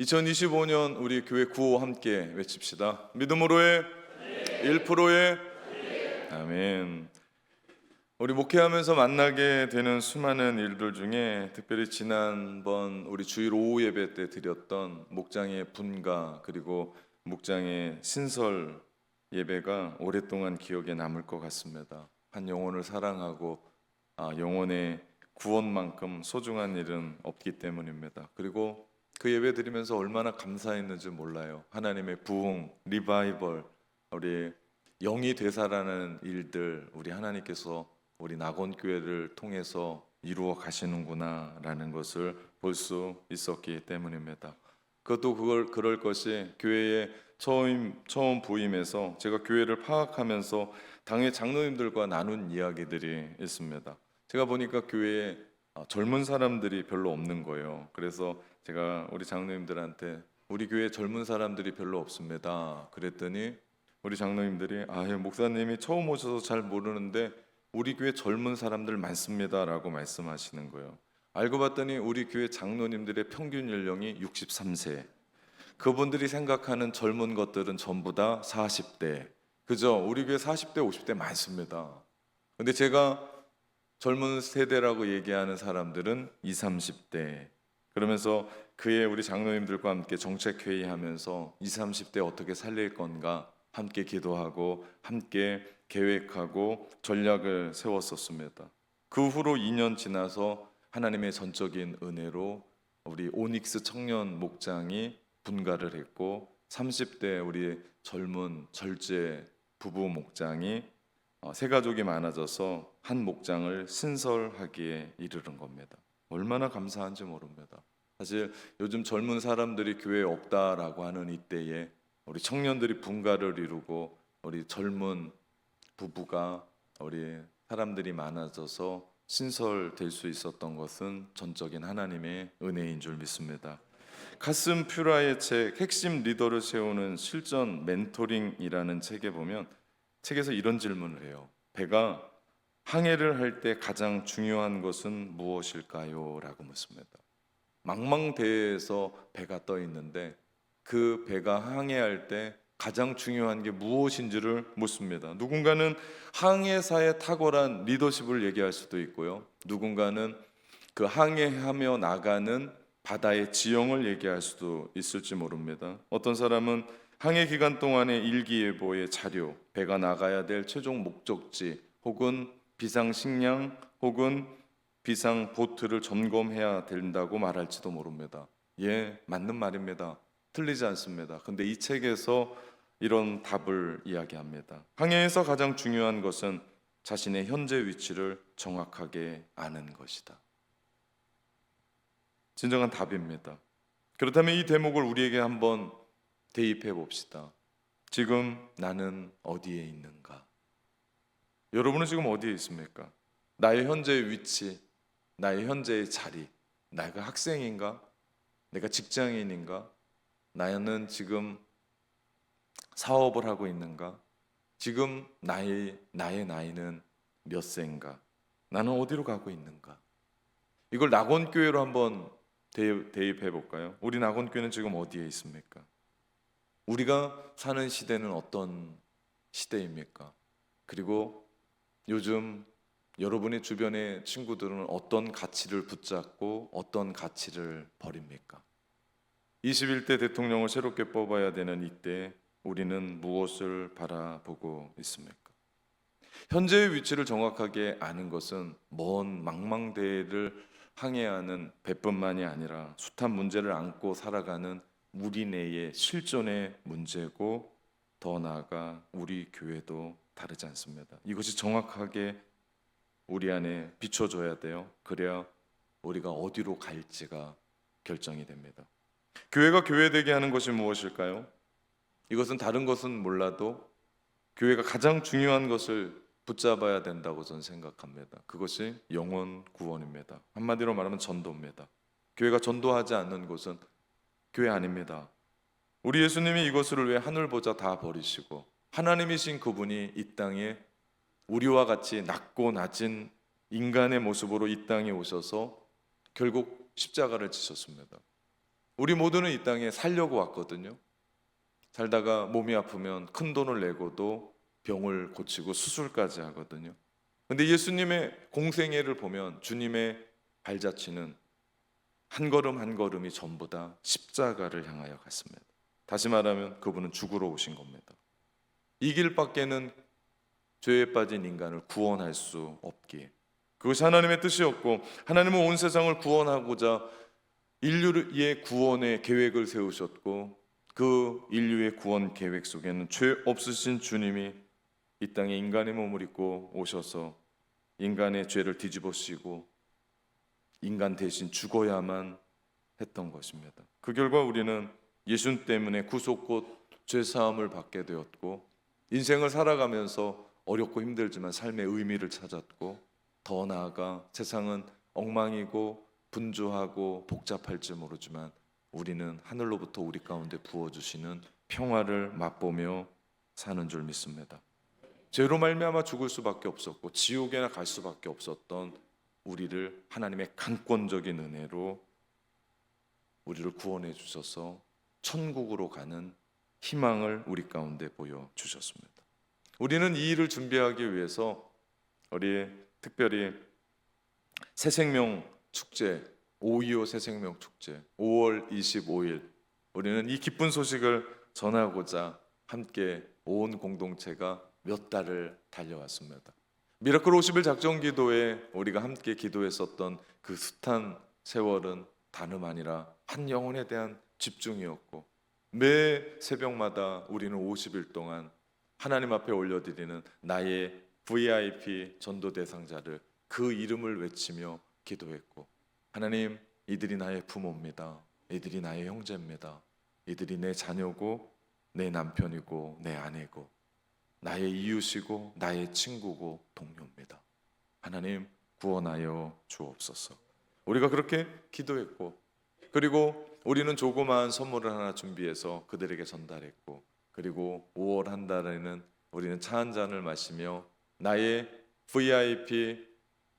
2025년 우리 교회 구호 함께 외칩시다. 믿음으로의 1%의 아멘. 우리 목회하면서 만나게 되는 수많은 일들 중에 특별히 지난번 우리 주일 오후 예배 때 드렸던 목장의 분가 그리고 목장의 신설 예배가 오랫동안 기억에 남을 것 같습니다. 한 영혼을 사랑하고 영혼의 구원만큼 소중한 일은 없기 때문입니다. 그리고 그 예배 드리면서 얼마나 감사했는지 몰라요. 하나님의 부흥, 리바이벌, 우리 영이 되살아나는 일들 우리 하나님께서 우리 낙원교회를 통해서 이루어 가시는구나 라는 것을 볼 수 있었기 때문입니다. 그것도 그럴 것이 교회의 처음 부임해서 제가 교회를 파악하면서 당의 장로님들과 나눈 이야기들이 있습니다. 제가 보니까 교회에 젊은 사람들이 별로 없는 거예요. 그래서 제가 우리 장로님들한테 우리 교회에 젊은 사람들이 별로 없습니다. 그랬더니 우리 장로님들이 목사님이 처음 오셔서 잘 모르는데 우리 교회 젊은 사람들 많습니다 라고 말씀하시는 거예요. 알고 봤더니 우리 교회 장로님들의 평균 연령이 63세. 그분들이 생각하는 젊은 것들은 전부 다 40대. 그죠? 우리 교회 40대 50대 많습니다. 근데 제가 젊은 세대라고 얘기하는 사람들은 20, 30대. 그러면서 그의 우리 장로님들과 함께 정책회의하면서 20, 30대 어떻게 살릴 건가 함께 기도하고 함께 계획하고 전략을 세웠었습니다. 그 후로 2년 지나서 하나님의 전적인 은혜로 우리 오닉스 청년 목장이 분가를 했고 30대 우리 젊은 절제 부부 목장이 세 가족이 많아져서 한 목장을 신설하기에 이르는 겁니다. 얼마나 감사한지 모릅니다. 사실 요즘 젊은 사람들이 교회에 없다라고 하는 이때에 우리 청년들이 분가를 이루고 우리 젊은 부부가 우리 사람들이 많아져서 신설될 수 있었던 것은 전적인 하나님의 은혜인 줄 믿습니다. 카슨 퓨라의 책 핵심 리더를 세우는 실전 멘토링이라는 책에 보면 책에서 이런 질문을 해요. 배가 항해를 할 때 가장 중요한 것은 무엇일까요? 라고 묻습니다. 망망대해에서 배가 떠 있는데 그 배가 항해할 때 가장 중요한 게 무엇인지를 묻습니다. 누군가는 항해사의 탁월한 리더십을 얘기할 수도 있고요. 누군가는 그 항해하며 나가는 바다의 지형을 얘기할 수도 있을지 모릅니다. 어떤 사람은 항해 기간 동안의 일기예보의 자료, 배가 나가야 될 최종 목적지 혹은 비상 식량 혹은 비상 보트를 점검해야 된다고 말할지도 모릅니다. 예, 맞는 말입니다. 틀리지 않습니다. 근데 이 책에서 이런 답을 이야기합니다. 항해에서 가장 중요한 것은 자신의 현재 위치를 정확하게 아는 것이다. 진정한 답입니다. 그렇다면 이 대목을 우리에게 한번 대입해 봅시다. 지금 나는 어디에 있는가? 여러분은 지금 어디에 있습니까? 나의 현재의 위치, 나의 현재의 자리, 내가 학생인가? 내가 직장인인가? 나는 지금 사업을 하고 있는가? 지금 나의 나이는 몇 세인가? 나는 어디로 가고 있는가? 이걸 낙원교회로 한번 대입해 볼까요? 우리 낙원교회는 지금 어디에 있습니까? 우리가 사는 시대는 어떤 시대입니까? 그리고 요즘 여러분의 주변의 친구들은 어떤 가치를 붙잡고 어떤 가치를 버립니까? 21대 대통령을 새롭게 뽑아야 되는 이때 우리는 무엇을 바라보고 있습니까? 현재의 위치를 정확하게 아는 것은 먼 망망대해를 항해하는 배뿐만이 아니라 숱한 문제를 안고 살아가는 우리 내의 실존의 문제고 더 나아가 우리 교회도 다르지 않습니다. 이것이 정확하게 우리 안에 비춰줘야 돼요. 그래야 우리가 어디로 갈지가 결정이 됩니다. 교회가 교회되게 하는 것이 무엇일까요? 이것은 다른 것은 몰라도 교회가 가장 중요한 것을 붙잡아야 된다고 저는 생각합니다. 그것이 영혼 구원입니다. 한마디로 말하면 전도입니다. 교회가 전도하지 않는 곳은 교회 아닙니다. 우리 예수님이 이것을 왜 하늘보자 다 버리시고 하나님이신 그분이 이 땅에 우리와 같이 낮고 낮은 인간의 모습으로 이 땅에 오셔서 결국 십자가를 지셨습니다. 우리 모두는 이 땅에 살려고 왔거든요. 살다가 몸이 아프면 큰 돈을 내고도 병을 고치고 수술까지 하거든요. 근데 예수님의 공생애를 보면 주님의 발자취는 한 걸음 한 걸음이 전부 다 십자가를 향하여 갔습니다. 다시 말하면 그분은 죽으러 오신 겁니다. 이 길밖에는 죄에 빠진 인간을 구원할 수 없기에, 그것이 하나님의 뜻이었고, 하나님은 온 세상을 구원하고자 인류의 구원의 계획을 세우셨고, 그 인류의 구원 계획 속에는 죄 없으신 주님이 이 땅에 인간의 몸을 입고 오셔서 인간의 죄를 뒤집으시고 인간 대신 죽어야만 했던 것입니다. 그 결과 우리는 예수 때문에 구속곧 죄사함을 받게 되었고, 인생을 살아가면서 어렵고 힘들지만 삶의 의미를 찾았고, 더 나아가 세상은 엉망이고 분주하고 복잡할지 모르지만 우리는 하늘로부터 우리 가운데 부어주시는 평화를 맛보며 사는 줄 믿습니다. 죄로 말미암아 죽을 수밖에 없었고 지옥에나 갈 수밖에 없었던 우리를 하나님의 강권적인 은혜로 우리를 구원해 주셔서 천국으로 가는 희망을 우리 가운데 보여주셨습니다. 우리는 이 일을 준비하기 위해서 우리 특별히 새생명 축제, 5.25 새생명 축제 5월 25일, 우리는 이 기쁜 소식을 전하고자 함께 온 공동체가 몇 달을 달려왔습니다. 미라클 50일 작정 기도에 우리가 함께 기도했었던 그 숱한 세월은 다름 아니라 한 영혼에 대한 집중이었고, 매 새벽마다 우리는 50일 동안 하나님 앞에 올려드리는 나의 VIP 전도 대상자를 그 이름을 외치며 기도했고, 하나님, 이들이 나의 부모입니다. 이들이 나의 형제입니다. 이들이 내 자녀고 내 남편이고 내 아내고 나의 이웃이고 나의 친구고 동료입니다. 하나님, 구원하여 주옵소서. 우리가 그렇게 기도했고, 그리고 우리는 조그마한 선물을 하나 준비해서 그들에게 전달했고, 그리고 5월 한 달에는 우리는 차 한 잔을 마시며 나의 VIP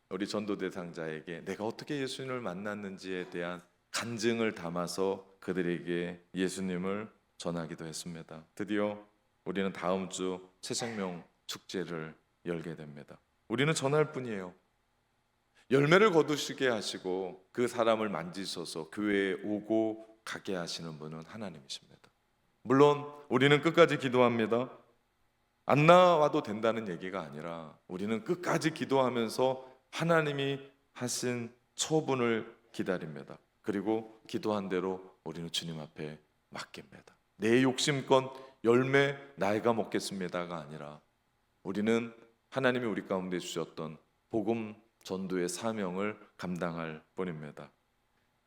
우리 전도 대상자에게 내가 어떻게 예수님을 만났는지에 대한 간증을 담아서 그들에게 예수님을 전하기도 했습니다. 드디어 우리는 다음 주 새생명 축제를 열게 됩니다. 우리는 전할 뿐이에요. 열매를 거두시게 하시고 그 사람을 만지셔서 교회에 오고 가게 하시는 분은 하나님이십니다. 물론 우리는 끝까지 기도합니다. 안 나와도 된다는 얘기가 아니라 우리는 끝까지 기도하면서 하나님이 하신 처분을 기다립니다. 그리고 기도한 대로 우리는 주님 앞에 맡깁니다. 내 욕심껏 열매 나이가 먹겠습니다가 아니라 우리는 하나님이 우리 가운데 주셨던 복음 전도의 사명을 감당할 뿐입니다.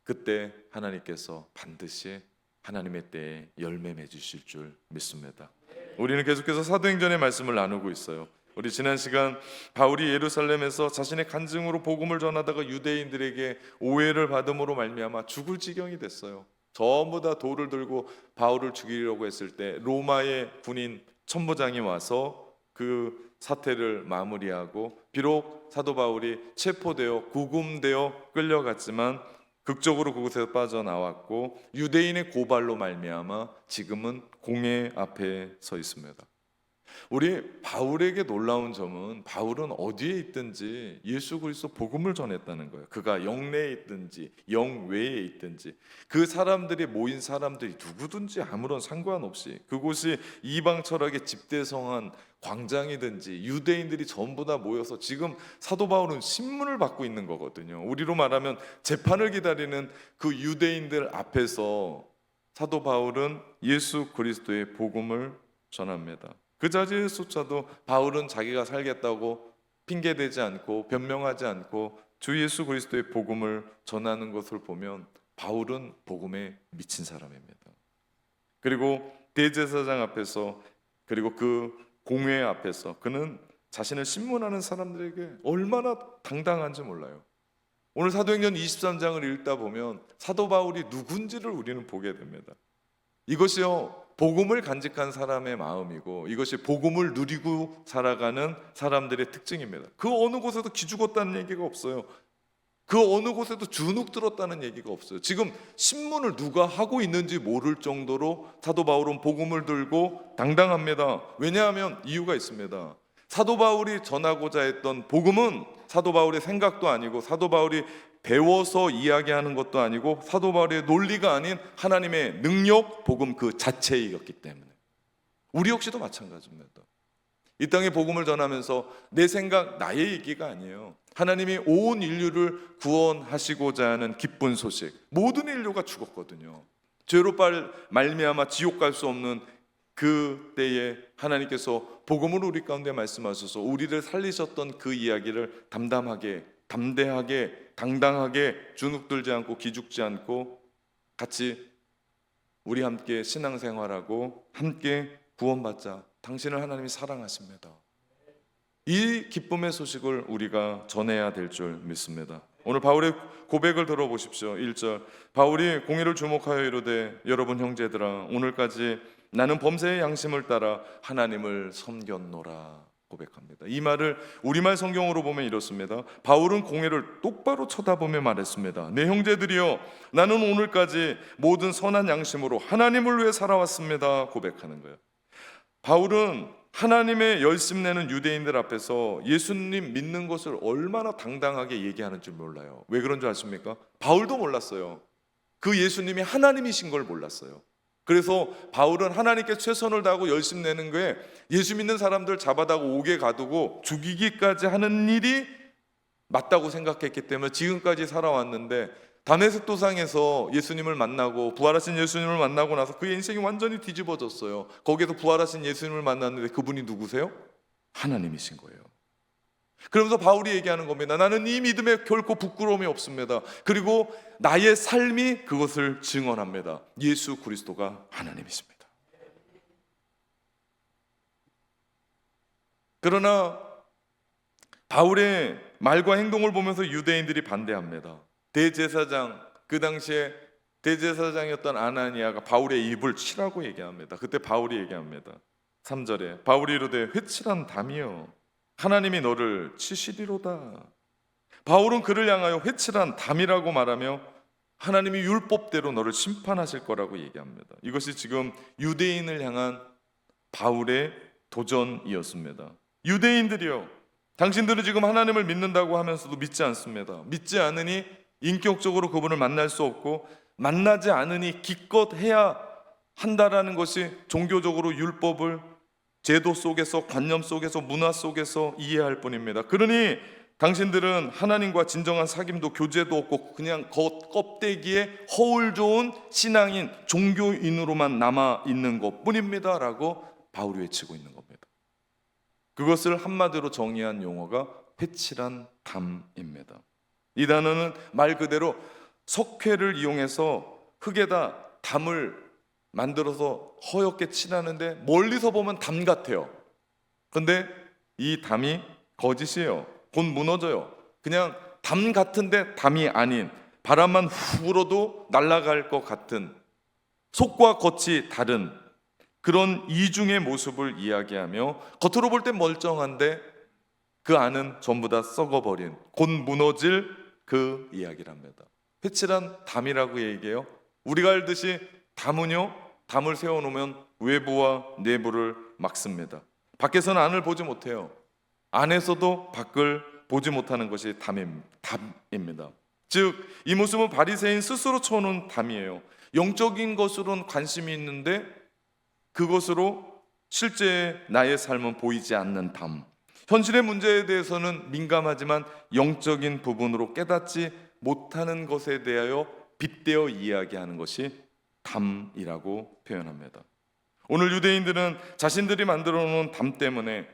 그때 하나님께서 반드시 하나님의 때에 열매 맺으실 줄 믿습니다. 우리는 계속해서 사도행전의 말씀을 나누고 있어요. 우리 지난 시간 바울이 예루살렘에서 자신의 간증으로 복음을 전하다가 유대인들에게 오해를 받음으로 말미암아 죽을 지경이 됐어요. 전부 다 돌을 들고 바울을 죽이려고 했을 때 로마의 군인 천부장이 와서 그 사태를 마무리하고, 비록 사도 바울이 체포되어 구금되어 끌려갔지만 극적으로 그곳에서 빠져나왔고 유대인의 고발로 말미암아 지금은 공회 앞에 서 있습니다. 우리 바울에게 놀라운 점은 바울은 어디에 있든지 예수 그리스도 복음을 전했다는 거예요. 그가 영내에 있든지 영외에 있든지 그 사람들이 모인 사람들이 누구든지 아무런 상관없이 그곳이 이방 철학의 집대성한 광장이든지 유대인들이 전부 다 모여서 지금 사도 바울은 신문을 받고 있는 거거든요. 우리로 말하면 재판을 기다리는 그 유대인들 앞에서 사도 바울은 예수 그리스도의 복음을 전합니다. 그 자리에서조차도 바울은 자기가 살겠다고 핑계대지 않고 변명하지 않고 주 예수 그리스도의 복음을 전하는 것을 보면 바울은 복음에 미친 사람입니다. 그리고 대제사장 앞에서 그리고 그 공회 앞에서 그는 자신을 신문하는 사람들에게 얼마나 당당한지 몰라요. 오늘 사도행전 23장을 읽다 보면 사도 바울이 누군지를 우리는 보게 됩니다. 이것이요 복음을 간직한 사람의 마음이고 이것이 복음을 누리고 살아가는 사람들의 특징입니다. 그 어느 곳에도 기죽었다는 얘기가 없어요. 그 어느 곳에도 주눅 들었다는 얘기가 없어요. 지금 신문을 누가 하고 있는지 모를 정도로 사도 바울은 복음을 들고 당당합니다. 왜냐하면 이유가 있습니다. 사도 바울이 전하고자 했던 복음은 사도 바울의 생각도 아니고 사도 바울이 배워서 이야기하는 것도 아니고 사도 바울의 논리가 아닌 하나님의 능력, 복음 그 자체이었기 때문에 우리 역시도 마찬가지입니다. 이 땅에 복음을 전하면서 내 생각, 나의 얘기가 아니에요. 하나님이 온 인류를 구원하시고자 하는 기쁜 소식. 모든 인류가 죽었거든요. 죄로 말미암아 지옥 갈 수 없는 그 때에 하나님께서 복음을 우리 가운데 말씀하셔서 우리를 살리셨던 그 이야기를 담담하게, 담대하게, 당당하게 주눅들지 않고 기죽지 않고 같이 우리 함께 신앙생활하고 함께 구원받자. 당신을 하나님이 사랑하십니다. 이 기쁨의 소식을 우리가 전해야 될 줄 믿습니다. 오늘 바울의 고백을 들어보십시오. 1절 바울이 공의를 주목하여 이르되 여러분 형제들아 오늘까지 나는 범죄의 양심을 따라 하나님을 섬겼노라 고백합니다. 이 말을 우리말 성경으로 보면 이렇습니다. 바울은 공의를 똑바로 쳐다보며 말했습니다. 내 형제들이여 나는 오늘까지 모든 선한 양심으로 하나님을 위해 살아왔습니다 고백하는 거예요. 바울은 하나님의 열심내는 유대인들 앞에서 예수님 믿는 것을 얼마나 당당하게 얘기하는 줄 몰라요. 왜 그런 줄 아십니까? 바울도 몰랐어요. 그 예수님이 하나님이신 걸 몰랐어요. 그래서 바울은 하나님께 최선을 다하고 열심내는 거에 예수 믿는 사람들 잡아다가 옥에 가두고 죽이기까지 하는 일이 맞다고 생각했기 때문에 지금까지 살아왔는데 다메섹 도상에서 예수님을 만나고 부활하신 예수님을 만나고 나서 그의 인생이 완전히 뒤집어졌어요. 거기에서 부활하신 예수님을 만났는데 그분이 누구세요? 하나님이신 거예요. 그러면서 바울이 얘기하는 겁니다. 나는 이 믿음에 결코 부끄러움이 없습니다. 그리고 나의 삶이 그것을 증언합니다. 예수 그리스도가 하나님이십니다. 그러나 바울의 말과 행동을 보면서 유대인들이 반대합니다. 대제사장, 그 당시에 대제사장이었던 아나니아가 바울의 입을 치라고 얘기합니다. 그때 바울이 얘기합니다. 3절에 바울이 이르되 회칠한 담이여 하나님이 너를 치시리로다. 바울은 그를 향하여 회칠한 담이라고 말하며 하나님이 율법대로 너를 심판하실 거라고 얘기합니다. 이것이 지금 유대인을 향한 바울의 도전이었습니다. 유대인들이여 당신들은 지금 하나님을 믿는다고 하면서도 믿지 않습니다. 믿지 않으니 인격적으로 그분을 만날 수 없고 만나지 않으니 기껏 해야 한다라는 것이 종교적으로 율법을 제도 속에서 관념 속에서 문화 속에서 이해할 뿐입니다. 그러니 당신들은 하나님과 진정한 사귐도 교제도 없고 그냥 껍데기에 허울 좋은 신앙인 종교인으로만 남아있는 것뿐입니다 라고 바울이 외치고 있는 겁니다. 그것을 한마디로 정의한 용어가 회칠한 담입니다. 이 단어는 말 그대로 석회를 이용해서 흙에다 담을 만들어서 허옇게 칠하는데 멀리서 보면 담 같아요. 근데 이 담이 거짓이에요. 곧 무너져요. 그냥 담 같은데 담이 아닌 바람만 후 불어도 날아갈 것 같은 속과 겉이 다른 그런 이중의 모습을 이야기하며 겉으로 볼 땐 멀쩡한데 그 안은 전부 다 썩어버린 곧 무너질 그 이야기를 합니다. 회칠한 담이라고 얘기해요. 우리가 알듯이 담은요, 담을 세워놓으면 외부와 내부를 막습니다. 밖에서는 안을 보지 못해요. 안에서도 밖을 보지 못하는 것이 담입니다. 즉 이 모습은 바리새인 스스로 쳐놓은 담이에요. 영적인 것으로는 관심이 있는데 그것으로 실제 나의 삶은 보이지 않는 담. 현실의 문제에 대해서는 민감하지만 영적인 부분으로 깨닫지 못하는 것에 대하여 빗대어 이야기하는 것이 담이라고 표현합니다. 오늘 유대인들은 자신들이 만들어 놓은 담 때문에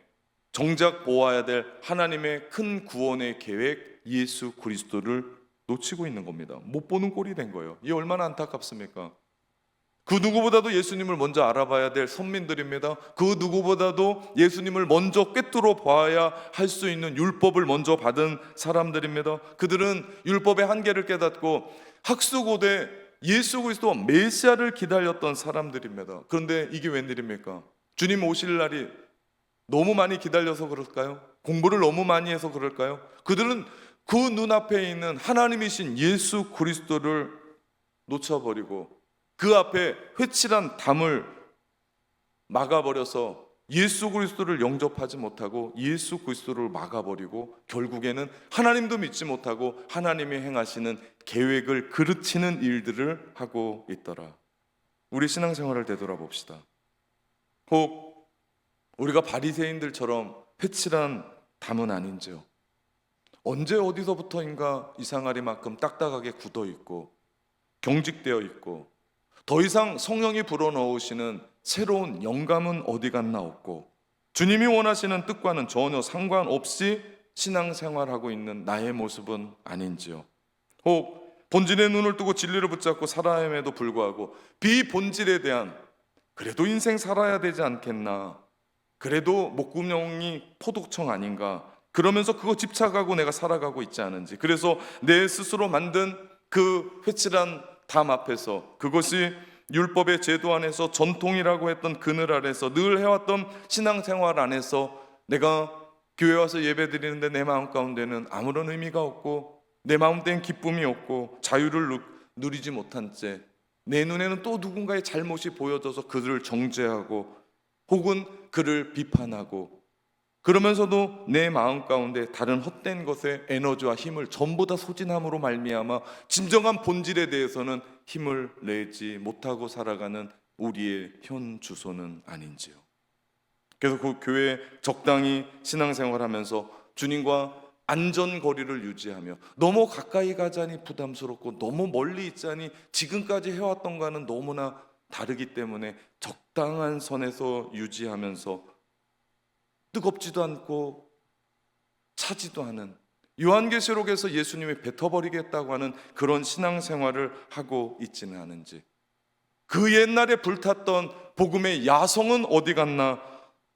정작 보아야 될 하나님의 큰 구원의 계획 예수 그리스도를 놓치고 있는 겁니다. 못 보는 꼴이 된 거예요. 이게 얼마나 안타깝습니까? 그 누구보다도 예수님을 먼저 알아봐야 될 선민들입니다. 그 누구보다도 예수님을 먼저 꿰뚫어 봐야 할 수 있는 율법을 먼저 받은 사람들입니다. 그들은 율법의 한계를 깨닫고 학수고대 예수 그리스도 메시아를 기다렸던 사람들입니다. 그런데 이게 웬일입니까? 주님 오실 날이 너무 많이 기다려서 그럴까요? 공부를 너무 많이 해서 그럴까요? 그들은 그 눈앞에 있는 하나님이신 예수 그리스도를 놓쳐버리고 그 앞에 회칠한 담을 막아버려서 예수 그리스도를 영접하지 못하고 예수 그리스도를 막아버리고 결국에는 하나님도 믿지 못하고 하나님이 행하시는 계획을 그르치는 일들을 하고 있더라. 우리 신앙생활을 되돌아봅시다. 혹 우리가 바리새인들처럼 회칠한 담은 아닌지요? 언제 어디서부터인가 이상하리만큼 딱딱하게 굳어있고 경직되어 있고 더 이상 성령이 불어넣으시는 새로운 영감은 어디 갔나 없고 주님이 원하시는 뜻과는 전혀 상관없이 신앙생활하고 있는 나의 모습은 아닌지요? 혹 본질의 눈을 뜨고 진리를 붙잡고 살아임에도 불구하고 비본질에 대한 그래도 인생 살아야 되지 않겠나, 그래도 목구멍이 포도청 아닌가 그러면서 그거 집착하고 내가 살아가고 있지 않은지, 그래서 내 스스로 만든 그 회칠한 담 앞에서, 그것이 율법의 제도 안에서 전통이라고 했던 그늘 아래서 늘 해왔던 신앙생활 안에서 내가 교회 와서 예배 드리는데 내 마음 가운데는 아무런 의미가 없고 내 마음대엔 기쁨이 없고 자유를 누리지 못한 채 내 눈에는 또 누군가의 잘못이 보여져서 그들을 정죄하고 혹은 그를 비판하고 그러면서도 내 마음 가운데 다른 헛된 것에 에너지와 힘을 전부 다 소진함으로 말미암아 진정한 본질에 대해서는 힘을 내지 못하고 살아가는 우리의 현 주소는 아닌지요? 그래서 그 교회에 적당히 신앙생활하면서 주님과 안전거리를 유지하며 너무 가까이 가자니 부담스럽고 너무 멀리 있자니 지금까지 해왔던과는 너무나 다르기 때문에 적당한 선에서 유지하면서 뜨겁지도 않고 차지도 않은, 요한계시록에서 예수님이 뱉어버리겠다고 하는 그런 신앙생활을 하고 있지는 않은지, 그 옛날에 불탔던 복음의 야성은 어디 갔나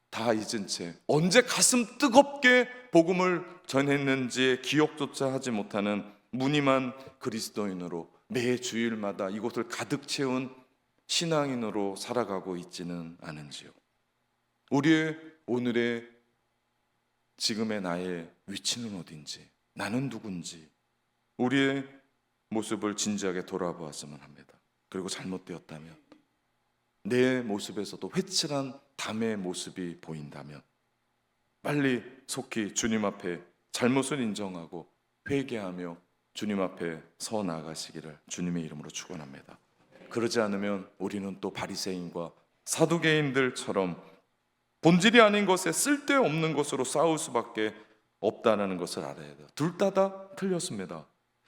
다 잊은 채 언제 가슴 뜨겁게 복음을 전했는지의 기억조차 하지 못하는 무늬만 그리스도인으로 매 주일마다 이곳을 가득 채운 신앙인으로 살아가고 있지는 않은지요? 우리의 오늘의 지금의 나의 위치는 어딘지, 나는 누군지 우리의 모습을 진지하게 돌아보았으면 합니다. 그리고 잘못되었다면, 내 모습에서도 회칠한 담의 모습이 보인다면 빨리 속히 주님 앞에 잘못을 인정하고 회개하며 주님 앞에 서 나가시기를 주님의 이름으로 축원합니다. 그러지 않으면 우리는 또 바리새인과 사두개인들처럼 본질이 아닌 것에 쓸데없는 것으로 싸울 수밖에 없다는 것을 알아야 돼요. 둘 다 틀렸습니다.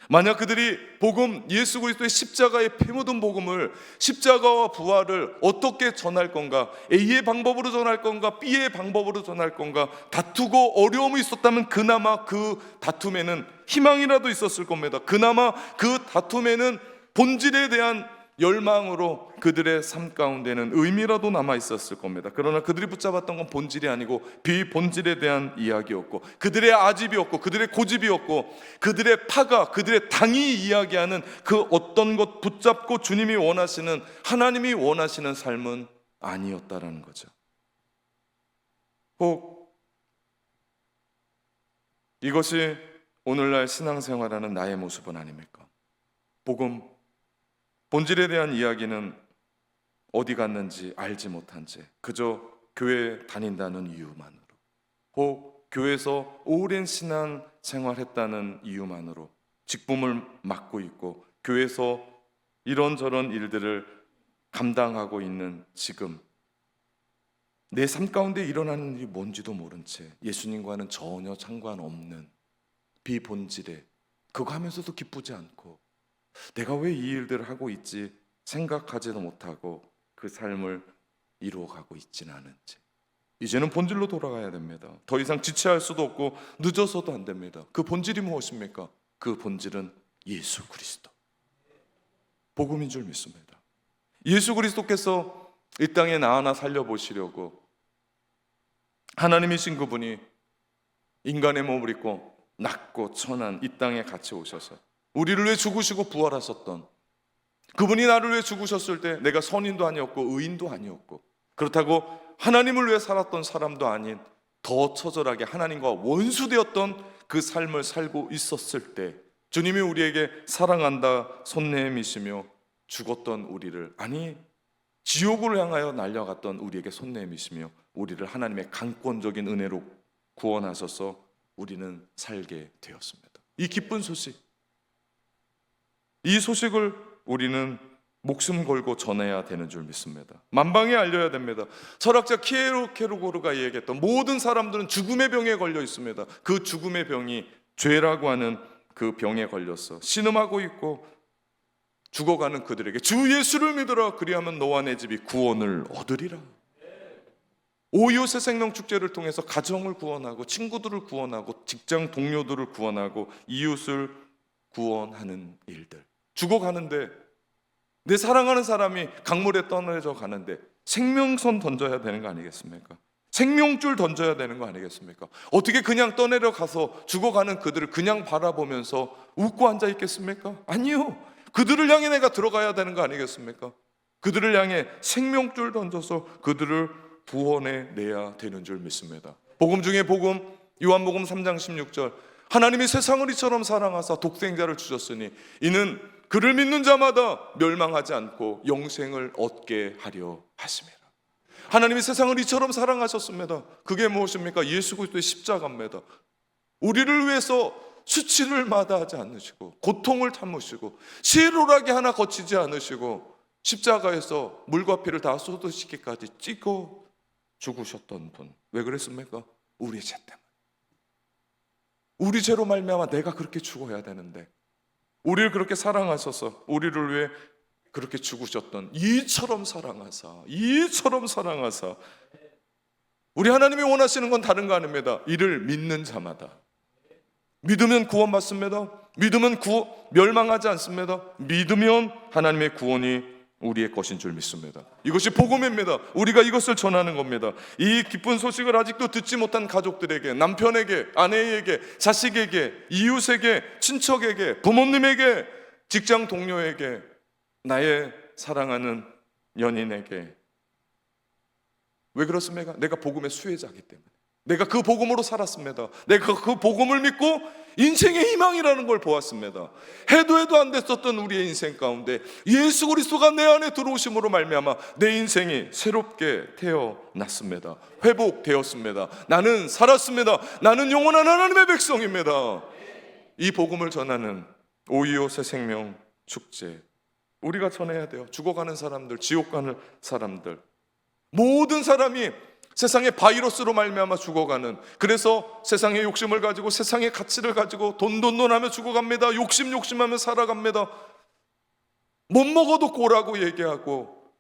만약 그들이 복음, 예수 그리스도의 십자가의 피 묻은 복음을, 십자가와 부활을 어떻게 전할 건가, A의 방법으로 전할 건가 B의 방법으로 전할 건가 다투고 어려움이 있었다면 그나마 그 다툼에는 희망이라도 있었을 겁니다. 그나마 그 다툼에는 본질에 대한 열망으로 그들의 삶 가운데는 의미라도 남아 있었을 겁니다. 그러나 그들이 붙잡았던 건 본질이 아니고 비본질에 대한 이야기였고, 그들의 아집이었고, 그들의 고집이었고, 그들의 파가, 그들의 당이 이야기하는 그 어떤 것 붙잡고 주님이 원하시는, 하나님이 원하시는 삶은 아니었다라는 거죠. 혹 이것이 오늘날 신앙생활하는 나의 모습은 아닙니까? 복음, 본질에 대한 이야기는 어디 갔는지 알지 못한 채 그저 교회 다닌다는 이유만으로, 혹 교회에서 오랜 신앙 생활했다는 이유만으로 직분을 맡고 있고 교회에서 이런저런 일들을 감당하고 있는 지금 내 삶 가운데 일어나는 일이 뭔지도 모른 채 예수님과는 전혀 상관없는 비본질에 그거 하면서도 기쁘지 않고 내가 왜 이 일들을 하고 있지 생각하지도 못하고 그 삶을 이루어가고 있지는 않은지, 이제는 본질로 돌아가야 됩니다. 더 이상 지체할 수도 없고 늦어서도 안 됩니다. 그 본질이 무엇입니까? 그 본질은 예수 그리스도, 복음인 줄 믿습니다. 예수 그리스도께서 이 땅에 나 하나 살려보시려고 하나님이신 그분이 인간의 몸을 입고 낮고 천한 이 땅에 같이 오셔서 우리를 위해 죽으시고 부활하셨던 그분이 나를 위해 죽으셨을 때 내가 선인도 아니었고 의인도 아니었고 그렇다고 하나님을 위해 살았던 사람도 아닌 더 처절하게 하나님과 원수되었던 그 삶을 살고 있었을 때 주님이 우리에게 사랑한다 손 내미시며 죽었던 우리를, 아니 지옥을 향하여 날려갔던 우리에게 손 내미시며 우리를 하나님의 강권적인 은혜로 구원하셔서 우리는 살게 되었습니다. 이 기쁜 소식, 이 소식을 우리는 목숨 걸고 전해야 되는 줄 믿습니다. 만방에 알려야 됩니다. 철학자 케르케고르가 얘기했던 모든 사람들은 죽음의 병에 걸려 있습니다. 그 죽음의 병이 죄라고 하는 그 병에 걸렸어. 신음하고 있고 죽어가는 그들에게 주 예수를 믿으라, 그리하면 너와 내 집이 구원을 얻으리라. 오이오 새생명 축제를 통해서 가정을 구원하고 친구들을 구원하고 직장 동료들을 구원하고 이웃을 구원하는 일들, 죽어가는데 내 사랑하는 사람이 강물에 떠내려 가는데 생명선 던져야 되는 거 아니겠습니까? 생명줄 던져야 되는 거 아니겠습니까? 어떻게 그냥 떠내려 가서 죽어가는 그들을 그냥 바라보면서 웃고 앉아 있겠습니까? 아니요. 그들을 향해 내가 들어가야 되는 거 아니겠습니까? 그들을 향해 생명줄 던져서 그들을 구원해 내야 되는 줄 믿습니다. 복음 중에 복음, 요한복음 3장 16절, 하나님이 세상을 이처럼 사랑하사 독생자를 주셨으니 이는 그를 믿는 자마다 멸망하지 않고 영생을 얻게 하려 하심이라. 하나님이 세상을 이처럼 사랑하셨습니다. 그게 무엇입니까? 예수 그리스도의 십자가입니다. 우리를 위해서 수치를 마다하지 않으시고 고통을 참으시고 시로라기 하나 거치지 않으시고 십자가에서 물과 피를 다 쏟으시기까지 찍어 죽으셨던 분. 왜 그랬습니까? 우리의 죄 때문에. 우리 죄로 말미암아 내가 그렇게 죽어야 되는데 우리를 그렇게 사랑하셔서 우리를 위해 그렇게 죽으셨던 이처럼 사랑하사 우리 하나님이 원하시는 건 다른 거 아닙니다. 이를 믿는 자마다 믿으면 구원받습니다. 믿으면 멸망하지 않습니다. 믿으면 하나님의 구원이 우리의 것인 줄 믿습니다. 이것이 복음입니다. 우리가 이것을 전하는 겁니다. 이 기쁜 소식을 아직도 듣지 못한 가족들에게, 남편에게, 아내에게, 자식에게, 이웃에게, 친척에게, 부모님에게, 직장 동료에게, 나의 사랑하는 연인에게. 왜 그렇습니까? 내가 복음의 수혜자이기 때문에. 내가 그 복음으로 살았습니다. 내가 그 복음을 믿고 인생의 희망이라는 걸 보았습니다. 해도 안 됐었던 우리의 인생 가운데 예수 그리스도가 내 안에 들어오심으로 말미암아 내 인생이 새롭게 태어났습니다. 회복되었습니다. 나는 살았습니다. 나는 영원한 하나님의 백성입니다. 이 복음을 전하는 5.25 새생명 축제, 우리가 전해야 돼요. 죽어가는 사람들, 지옥 가는 사람들, 모든 사람이 세상의 바이러스로 말미암아 죽어가는, 그래서 세상의 욕심을 가지고 세상의 가치를 가지고 돈하며 죽어갑니다. 욕심하며 살아갑니다. 못 먹어도 고라고 얘기하고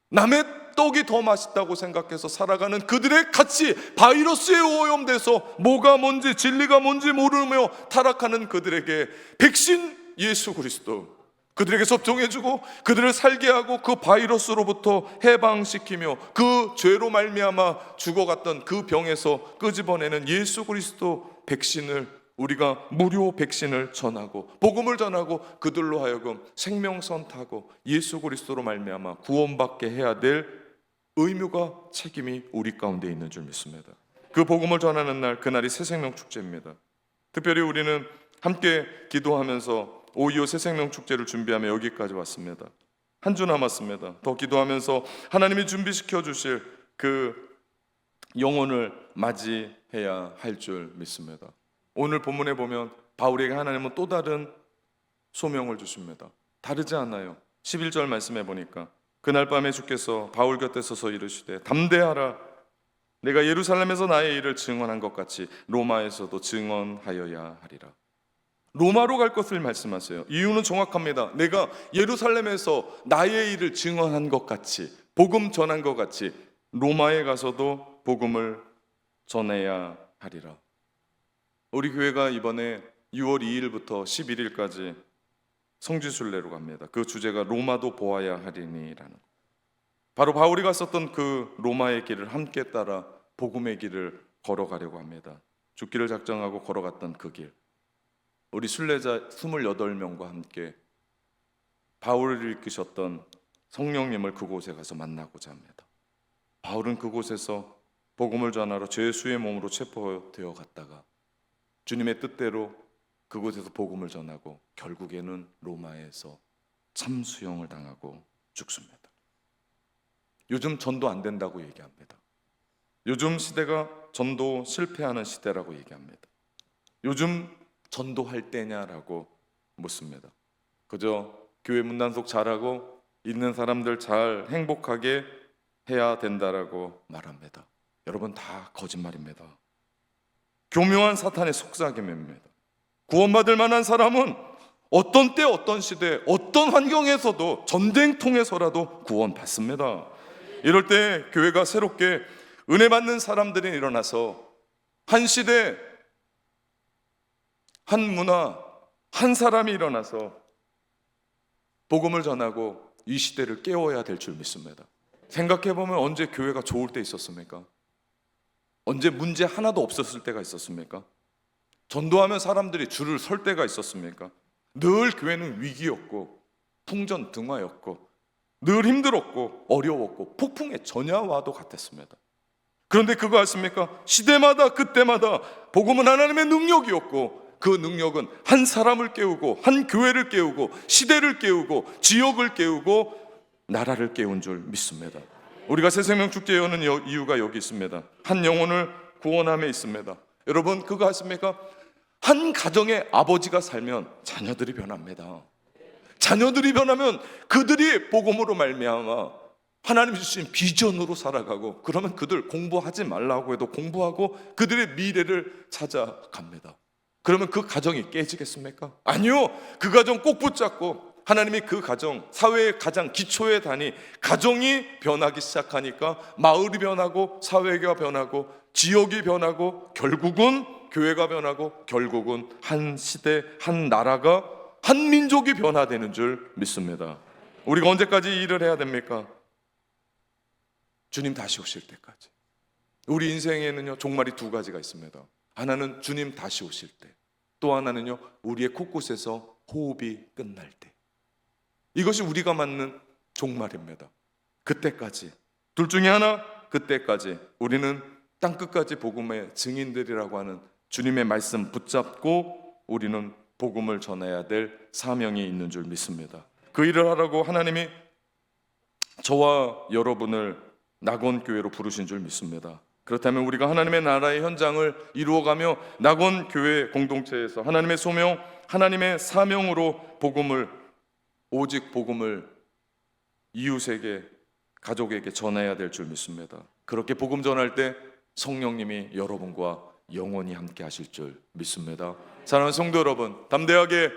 남의 떡이 더 맛있다고 생각해서 살아가는 그들의 가치, 바이러스에 오염돼서 뭐가 뭔지 진리가 뭔지 모르며 타락하는 그들에게 백신 예수 그리스도, 그들에게 접종해주고 그들을 살게 하고 그 바이러스로부터 해방시키며 그 죄로 말미암아 죽어갔던 그 병에서 끄집어내는 예수 그리스도 백신을, 우리가 무료 백신을 전하고 복음을 전하고 그들로 하여금 생명선 타고 예수 그리스도로 말미암아 구원받게 해야 될 의무가, 책임이 우리 가운데 있는 줄 믿습니다. 그 복음을 전하는 날, 그날이 새생명 축제입니다. 특별히 우리는 함께 기도하면서 5.25 새생명 축제를 준비하며 여기까지 왔습니다. 한 주 남았습니다. 더 기도하면서 하나님이 준비시켜 주실 그 영혼을 맞이해야 할 줄 믿습니다. 오늘 본문에 보면 바울에게 하나님은 또 다른 소명을 주십니다. 다르지 않아요. 11절 말씀해 보니까 그날 밤에 주께서 바울 곁에 서서 이르시되 담대하라, 내가 예루살렘에서 나의 일을 증언한 것 같이 로마에서도 증언하여야 하리라. 로마로 갈 것을 말씀하세요. 이유는 정확합니다. 내가 예루살렘에서 나의 일을 증언한 것 같이, 복음 전한 것 같이 로마에 가서도 복음을 전해야 하리라. 우리 교회가 이번에 6월 2일부터 11일까지 성지순례로 갑니다. 그 주제가 로마도 보아야 하리니라는, 바로 바울이 갔었던 그 로마의 길을 함께 따라 복음의 길을 걸어가려고 합니다. 죽기를 작정하고 걸어갔던 그 길, 우리 순례자 28명과 함께 바울을 이끄셨던 성령님을 그곳에 가서 만나고자 합니다. 바울은 그곳에서 복음을 전하러 죄수의 몸으로 체포되어 갔다가 주님의 뜻대로 그곳에서 복음을 전하고 결국에는 로마에서 참수형을 당하고 죽습니다. 요즘 전도 안 된다고 얘기합니다. 요즘 시대가 전도 실패하는 시대라고 얘기합니다. 요즘 전도할 때냐라고 묻습니다. 그저 교회 문단속 잘하고 있는 사람들 잘 행복하게 해야 된다라고 말합니다. 여러분, 다 거짓말입니다. 교묘한 사탄의 속삭임입니다. 구원받을 만한 사람은 어떤 때, 어떤 시대, 어떤 환경에서도 전쟁통에서라도 구원받습니다. 이럴 때 교회가 새롭게 은혜 받는 사람들이 일어나서 한 시대, 한 문화, 한 사람이 일어나서 복음을 전하고 이 시대를 깨워야 될 줄 믿습니다. 생각해보면 언제 교회가 좋을 때 있었습니까? 언제 문제 하나도 없었을 때가 있었습니까? 전도하면 사람들이 줄을 설 때가 있었습니까? 늘 교회는 위기였고 풍전등화였고 늘 힘들었고 어려웠고 폭풍의 전야와도 같았습니다. 그런데 그거 아십니까? 시대마다 그때마다 복음은 하나님의 능력이었고 그 능력은 한 사람을 깨우고 한 교회를 깨우고 시대를 깨우고 지역을 깨우고 나라를 깨운 줄 믿습니다. 우리가 새생명 축제 여는 이유가 여기 있습니다. 한 영혼을 구원함에 있습니다. 여러분, 그거 아십니까? 한 가정의 아버지가 살면 자녀들이 변합니다. 자녀들이 변하면 그들이 복음으로 말미암아 하나님 주신 비전으로 살아가고, 그러면 그들 공부하지 말라고 해도 공부하고 그들의 미래를 찾아갑니다. 그러면 그 가정이 깨지겠습니까? 아니요. 그 가정 꼭 붙잡고 하나님이 그 가정, 사회의 가장 기초의 단위 가정이 변하기 시작하니까 마을이 변하고 사회가 변하고 지역이 변하고 결국은 교회가 변하고 결국은 한 시대, 한 나라가, 한 민족이 변화되는 줄 믿습니다. 우리가 언제까지 일을 해야 됩니까? 주님 다시 오실 때까지. 우리 인생에는요, 종말이 두 가지가 있습니다. 하나는 주님 다시 오실 때, 또 하나는요, 우리의 곳곳에서 호흡이 끝날 때. 이것이 우리가 맞는 종말입니다. 그때까지, 둘 중에 하나, 그때까지 우리는 땅끝까지 복음의 증인들이라고 하는 주님의 말씀 붙잡고 우리는 복음을 전해야 될 사명이 있는 줄 믿습니다. 그 일을 하라고 하나님이 저와 여러분을 낙원교회로 부르신 줄 믿습니다. 그렇다면 우리가 하나님의 나라의 현장을 이루어가며 낙원교회 공동체에서 하나님의 소명, 하나님의 사명으로 오직 복음을 이웃에게, 가족에게 전해야 될 줄 믿습니다. 그렇게 복음 전할 때 성령님이 여러분과 영원히 함께 하실 줄 믿습니다. 사랑하는 성도 여러분, 담대하게